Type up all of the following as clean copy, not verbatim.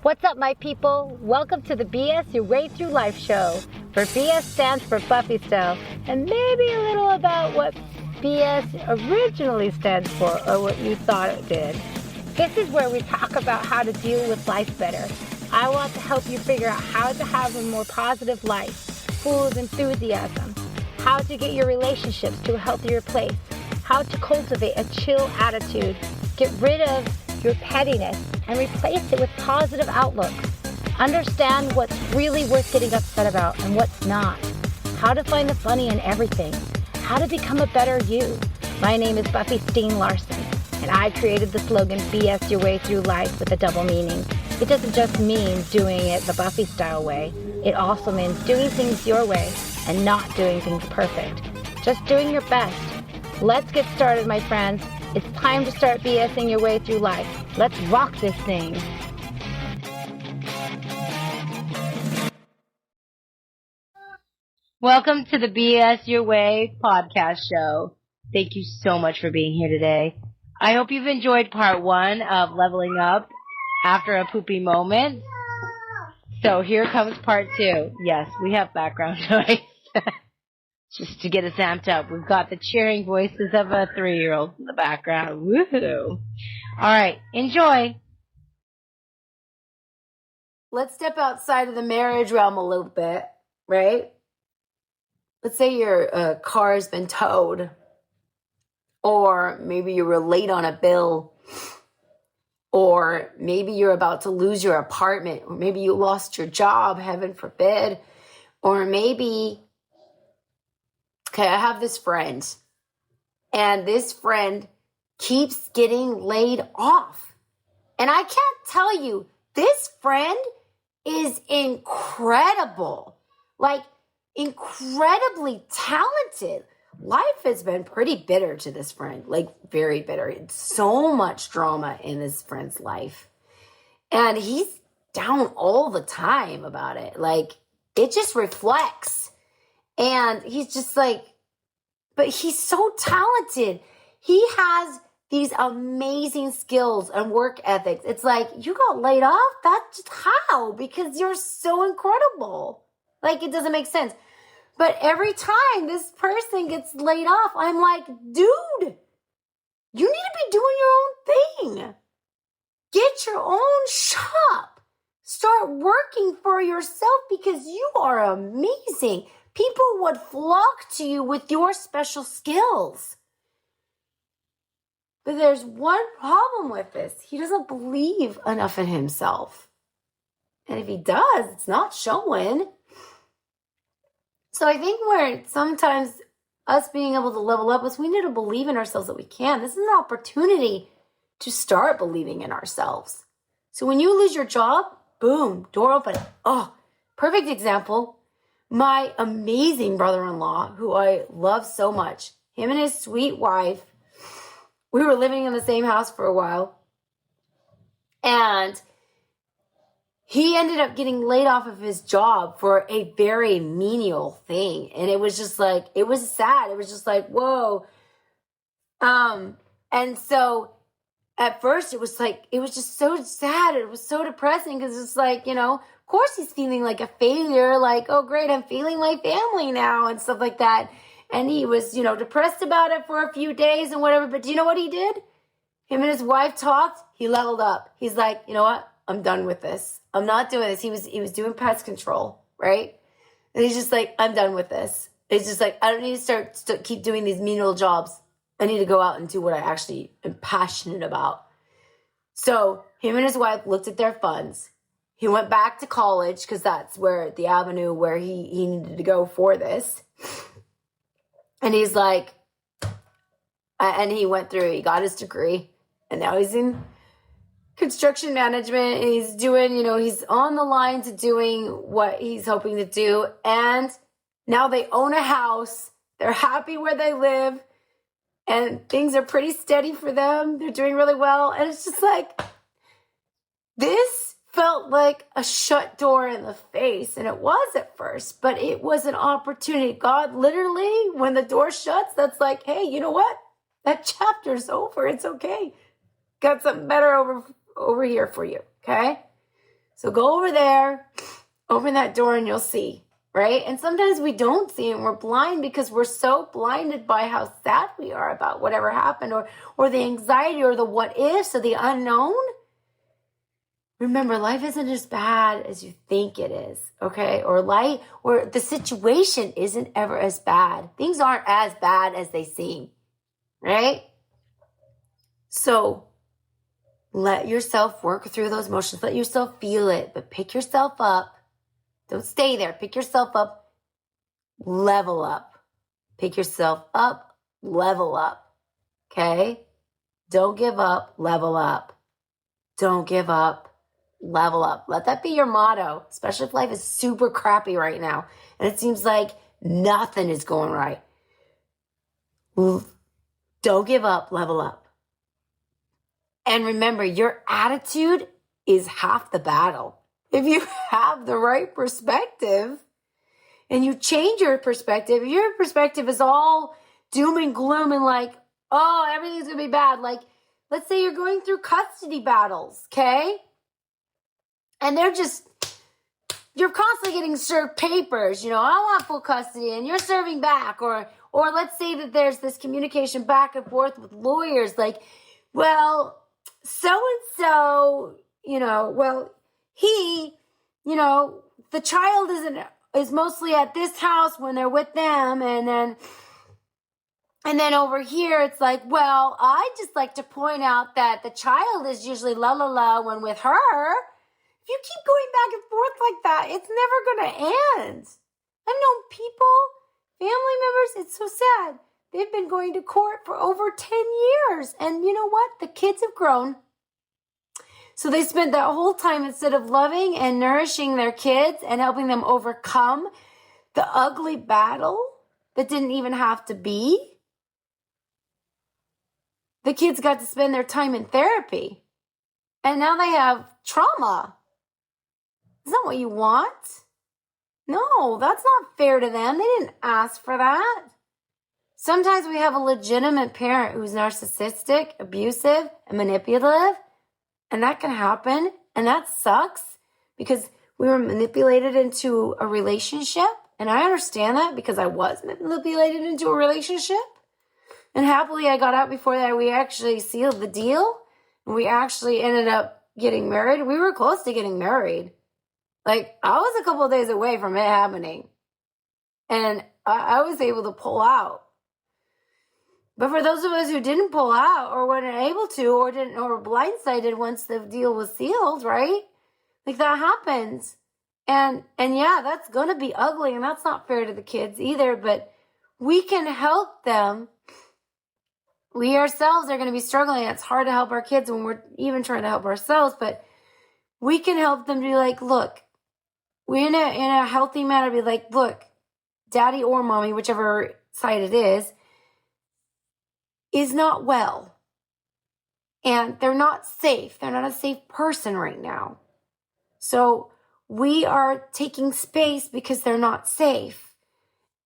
What's up, my people? Welcome to the BS Your Way Through Life show, where BS stands for Buffy-Style, and maybe a little about what BS originally stands for, or what you thought it did. This is where we talk about how to deal with life better. I want to help you figure out how to have a more positive life, full of enthusiasm, how to get your relationships to a healthier place, how to cultivate a chill attitude, get rid of your pettiness, and replace it with positive outlooks. Understand what's really worth getting upset about and what's not. How to find the funny in everything. How to become a better you. My name is Buffy-Style Larson, and I created the slogan, BS Your Way Through Life, with a double meaning. It doesn't just mean doing it the Buffy-style way. It also means doing things your way and not doing things perfect. Just doing your best. Let's get started, my friends. It's time to start BSing your way through life. Let's rock this thing. Welcome to the BS Your Way podcast show. Thank you so much for being here today. I hope you've enjoyed part one of leveling up after a poopy moment. So here comes part two. Yes, we have background noise. Just to get us amped up. We've got the cheering voices of a 3-year-old in the background. Woohoo! All right, enjoy. Let's step outside of the marriage realm a little bit, right? Let's say your car has been towed, or maybe you were late on a bill, or maybe you're about to lose your apartment, or maybe you lost your job, heaven forbid, or maybe... Okay, I have this friend, and this friend keeps getting laid off. And I can't tell you, this friend is incredible, like incredibly talented. Life has been pretty bitter to this friend, like very bitter. It's so much drama in this friend's life. And he's down all the time about it. Like, it just reflects. And he's just like, but he's so talented. He has these amazing skills and work ethics. It's like, you got laid off? That's just how? Because you're so incredible. Like, it doesn't make sense. But every time this person gets laid off, I'm like, dude, you need to be doing your own thing. Get your own shop. Start working for yourself because you are amazing. People would flock to you with your special skills. But there's one problem with this. He doesn't believe enough in himself. And if he does, it's not showing. So I think where sometimes us being able to level up is we need to believe in ourselves that we can. This is an opportunity to start believing in ourselves. So when you lose your job, boom, door open. Oh, perfect example. My amazing brother-in-law, who I love so much, him and his sweet wife, we were living in the same house for a while. And he ended up getting laid off of his job for a very menial thing. And it was just like, it was sad. It was just like, whoa. And so at first it was like, it was just so sad. It was so depressing because it's like, you know, of course he's feeling like a failure, like, oh, great, I'm failing my family now and stuff like that. And he was, you know, depressed about it for a few days and whatever. But do you know what he did? Him and his wife talked. He leveled up. He's like, you know what? I'm done with this. I'm not doing this. He was doing pest control, right? And he's just like, I'm done with this. It's just like, I don't need to keep doing these menial jobs. I need to go out and do what I actually am passionate about. So him and his wife looked at their funds. He went back to college because that's where the avenue where he needed to go for this. And he's like, and he went through, he got his degree, and now he's in construction management, and he's doing, you know, he's on the line to doing what he's hoping to do. And now they own a house. They're happy where they live, and things are pretty steady for them. They're doing really well. And it's just like, this felt like a shut door in the face. And it was at first, but it was an opportunity. God literally, when the door shuts, that's like, hey, you know what? That chapter's over. It's okay. Got something better over here for you. Okay. So go over there, open that door, and you'll see, right? And sometimes we don't see and we're blind because we're so blinded by how sad we are about whatever happened or the anxiety or the what ifs or the unknown. Remember, life isn't as bad as you think it is, okay? Or the situation isn't ever as bad. Things aren't as bad as they seem, right? So let yourself work through those emotions. Let yourself feel it, but pick yourself up. Don't stay there. Pick yourself up. Level up. Pick yourself up. Level up, okay? Don't give up. Level up. Don't give up. Level up. Let that be your motto, especially if life is super crappy right now and it seems like nothing is going right. Don't give up. Level up. And remember, your attitude is half the battle. If you have the right perspective and you change your perspective, if your perspective is all doom and gloom and like, oh, everything's going to be bad. Like, let's say you're going through custody battles, okay? And you're constantly getting served papers, I want full custody, and you're serving back. Or let's say that there's this communication back and forth with lawyers, like, well, so-and-so, he, the child is mostly at this house when they're with them. And then over here, it's like, well, I just like to point out that the child is usually la la la when with her. If you keep going back and forth like that, it's never going to end. I've known people, family members, it's so sad. They've been going to court for over 10 years. And you know what? The kids have grown. So they spent that whole time, instead of loving and nourishing their kids and helping them overcome the ugly battle that didn't even have to be, the kids got to spend their time in therapy. And now they have trauma. Is that what you want? No, that's not fair to them. They didn't ask for that. Sometimes we have a legitimate parent who's narcissistic, abusive, and manipulative, and that can happen, and that sucks because we were manipulated into a relationship, and I understand that because I was manipulated into a relationship, and happily I got out before that. We actually sealed the deal, and we actually ended up getting married. We were close to getting married. Like, I was a couple of days away from it happening, and I was able to pull out. But for those of us who didn't pull out or weren't able to or were blindsided once the deal was sealed, right? Like, that happens. And yeah, that's going to be ugly, and that's not fair to the kids either, but we can help them. We ourselves are going to be struggling. It's hard to help our kids when we're even trying to help ourselves, but we can help them be like, look, we're in a healthy manner, be like, look, daddy or mommy, whichever side it is not well. And they're not safe. They're not a safe person right now. So we are taking space because they're not safe.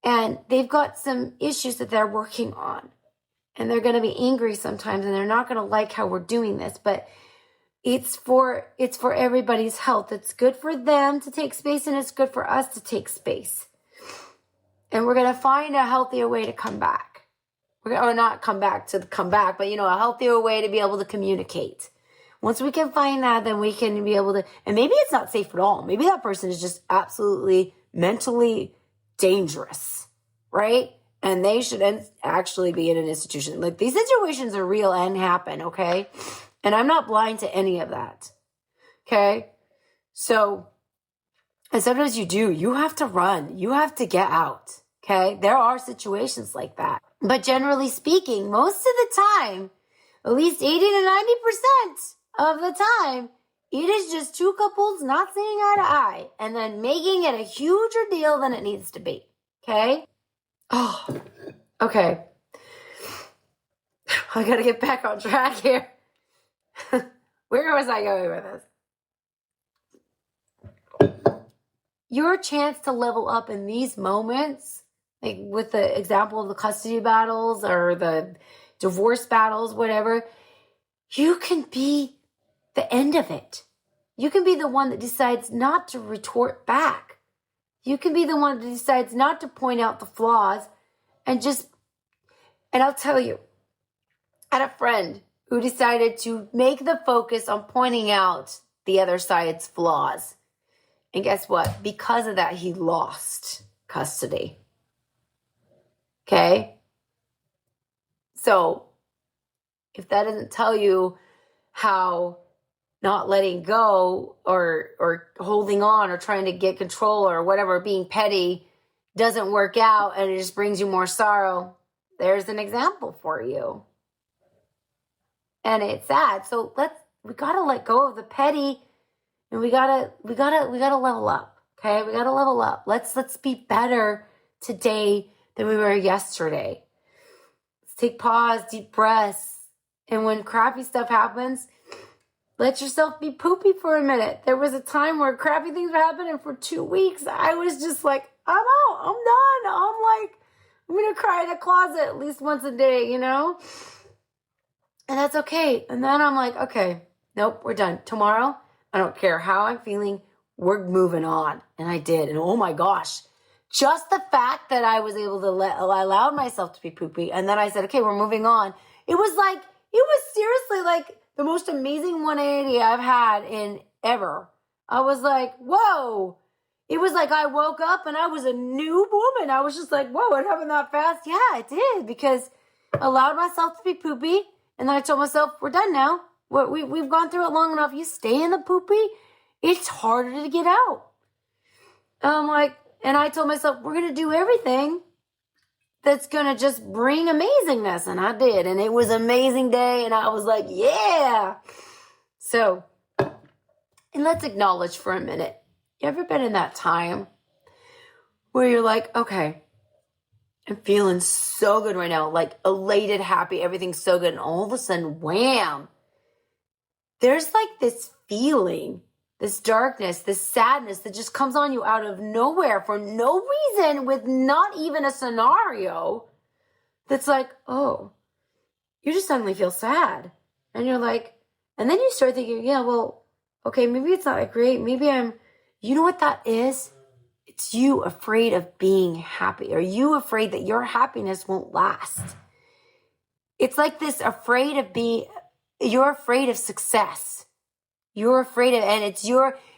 And they've got some issues that they're working on. And they're going to be angry sometimes, and they're not going to like how we're doing this. But it's for everybody's health. It's good for them to take space, and it's good for us to take space. And we're going to find a healthier way to come back. Or not come back, but, a healthier way to be able to communicate. Once we can find that, then we can be able to, and maybe it's not safe at all. Maybe that person is just absolutely mentally dangerous, right? And they should actually be in an institution. Like, these situations are real and happen, okay? And I'm not blind to any of that, okay? So, and sometimes you have to run. You have to get out, okay? There are situations like that. But generally speaking, most of the time, at least 80 to 90% of the time, it is just two couples not seeing eye to eye and then making it a huger deal than it needs to be. Okay? Oh, okay. I gotta get back on track here. Where was I going with this? Your chance to level up in these moments, like with the example of the custody battles or the divorce battles, whatever, you can be the end of it. You can be the one that decides not to retort back. You can be the one that decides not to point out the flaws and I'll tell you, I had a friend who decided to make the focus on pointing out the other side's flaws. And guess what? Because of that, he lost custody. Okay? So, if that doesn't tell you how not letting go or holding on or trying to get control or whatever, being petty doesn't work out and it just brings you more sorrow, there's an example for you. And it's sad. So we gotta let go of the petty, and we gotta level up. Okay, we gotta level up. Let's be better today than we were yesterday. Let's take pause, deep breaths, and when crappy stuff happens, let yourself be poopy for a minute. There was a time where crappy things were happening, and for 2 weeks, I was just like, I'm out. I'm done. I'm gonna cry in a closet at least once a day, you know? And that's okay. And then I'm like, okay, nope, we're done. Tomorrow, I don't care how I'm feeling, we're moving on. And I did. And oh my gosh, just the fact that I was able to I allowed myself to be poopy. And then I said, okay, we're moving on. It was seriously like the most amazing 180 I've had in ever. I was like, whoa. It was like I woke up and I was a new woman. I was just like, whoa, it happened that fast? Yeah, it did, because I allowed myself to be poopy. And then I told myself, we're done now. We've gone through it long enough. You stay in the poopy, it's harder to get out. And I told myself, we're going to do everything that's going to just bring amazingness. And I did. And it was an amazing day. And I was like, yeah. So, and let's acknowledge for a minute. You ever been in that time where you're like, okay, I'm feeling so good right now, like elated, happy, everything's so good. And all of a sudden, wham, there's like this feeling, this darkness, this sadness that just comes on you out of nowhere for no reason, with not even a scenario, that's like, oh, you just suddenly feel sad. And you're like, and then you start thinking, yeah, well, okay, maybe it's not that great. Maybe you know what that is? It's you afraid of being happy. Are you afraid that your happiness won't last? It's like this you're afraid of success. You're afraid of, and it's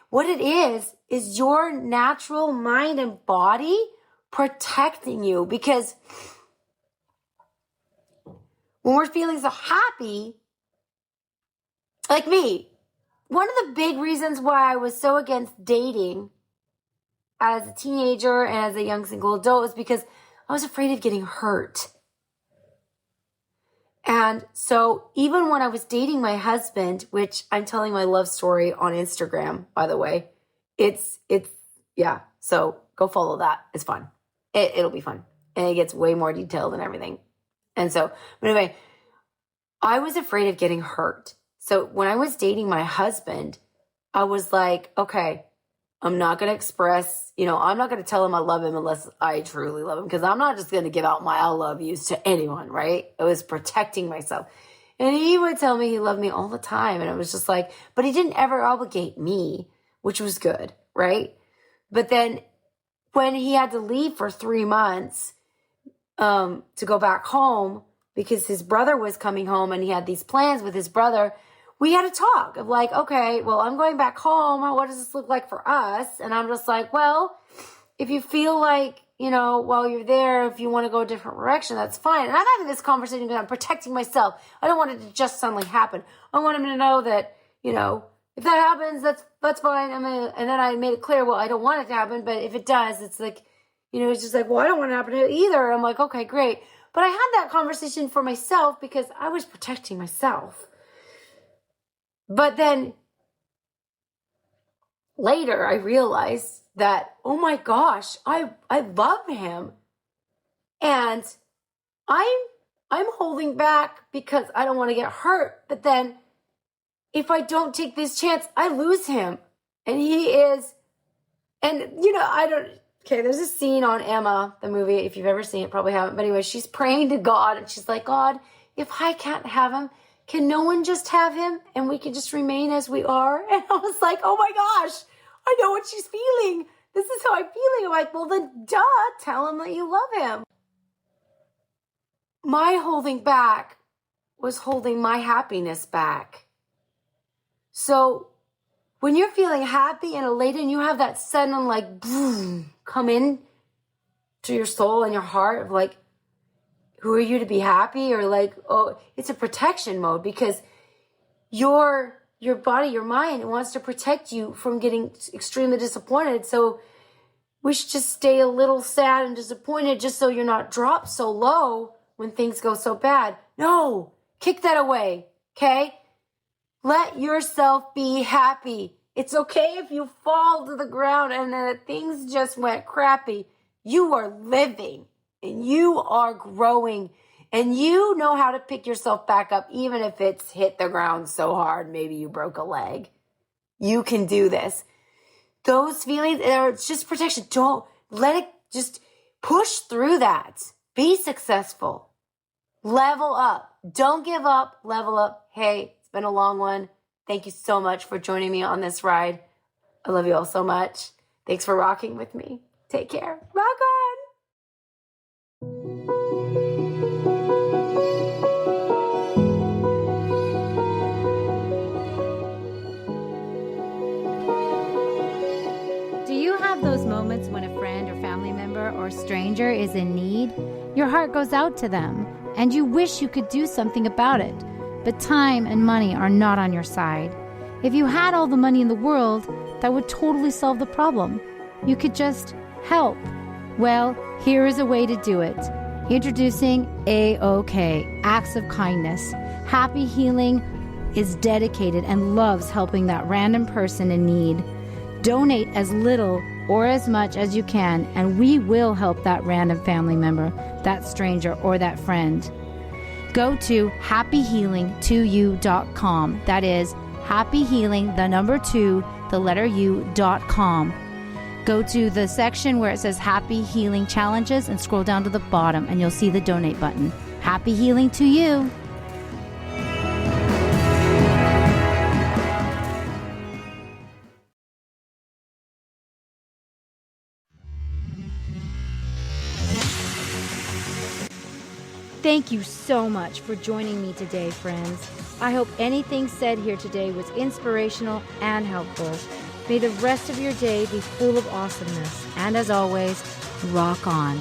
what it is your natural mind and body protecting you. Because when we're feeling so happy, like me, one of the big reasons why I was so against dating as a teenager and as a young single adult was because I was afraid of getting hurt. And so even when I was dating my husband, which I'm telling my love story on Instagram, by the way, yeah. So go follow that. It's fun. It'll be fun. And it gets way more detailed and everything. And so, but anyway, I was afraid of getting hurt. So when I was dating my husband, I was like, okay, I'm not going to express, I'm not going to tell him I love him unless I truly love him, because I'm not just going to give out my I love yous to anyone, right? I was protecting myself. And he would tell me he loved me all the time. And it was just like, but he didn't ever obligate me, which was good, right? But then when he had to leave for 3 months to go back home because his brother was coming home and he had these plans with his brother, we had a talk of like, okay, well, I'm going back home. What does this look like for us? And I'm just like, well, if you feel like, while you're there, if you want to go a different direction, that's fine. And I'm having this conversation because I'm protecting myself. I don't want it to just suddenly happen. I want him to know that, if that happens, that's fine. And then I made it clear, well, I don't want it to happen. But if it does, it's like, it's just like, well, I don't want it to happen either. I'm like, okay, great. But I had that conversation for myself because I was protecting myself. But then later I realized that, oh my gosh, I love him. And I'm holding back because I don't want to get hurt. But then if I don't take this chance, I lose him. And he is, and there's a scene on Emma, the movie, if you've ever seen it, probably haven't. But anyway, she's praying to God and she's like, God, if I can't have him, Can no one just have him and we can just remain as we are? And I was like, oh my gosh, I know what she's feeling. This is how I'm feeling. I'm like, well then duh, tell him that you love him. My holding back was holding my happiness back. So when you're feeling happy and elated and you have that sudden like boom come in to your soul and your heart of like, who are you to be happy? Or like, oh, it's a protection mode because your body, your mind wants to protect you from getting extremely disappointed. So we should just stay a little sad and disappointed just so you're not dropped so low when things go so bad. No, kick that away, okay? Let yourself be happy. It's okay if you fall to the ground and then things just went crappy. You are living and you are growing and you know how to pick yourself back up even if it's hit the ground so hard. Maybe you broke a leg. You can do this. Those feelings are just protection. Don't let it, just push through that. Be successful. Level up. Don't give up. Level up. Hey, it's been a long one. Thank you so much for joining me on this ride. I love you all so much. Thanks for rocking with me. Take care. Rock on. Do you have those moments when a friend or family member or stranger is in need? Your heart goes out to them, and you wish you could do something about it, but time and money are not on your side. If you had all the money in the world, that would totally solve the problem. You could just help. Well, here is a way to do it. Introducing A-OK, Acts of Kindness. Happy Healing is dedicated and loves helping that random person in need. Donate as little or as much as you can, and we will help that random family member, that stranger, or that friend. Go to happyhealing2u.com. That is happyhealing, the number 2, the letter u.com. Go to the section where it says Happy Healing Challenges and scroll down to the bottom and you'll see the donate button. Happy healing to you. Thank you so much for joining me today, friends. I hope anything said here today was inspirational and helpful. May the rest of your day be full of awesomeness. And as always, rock on.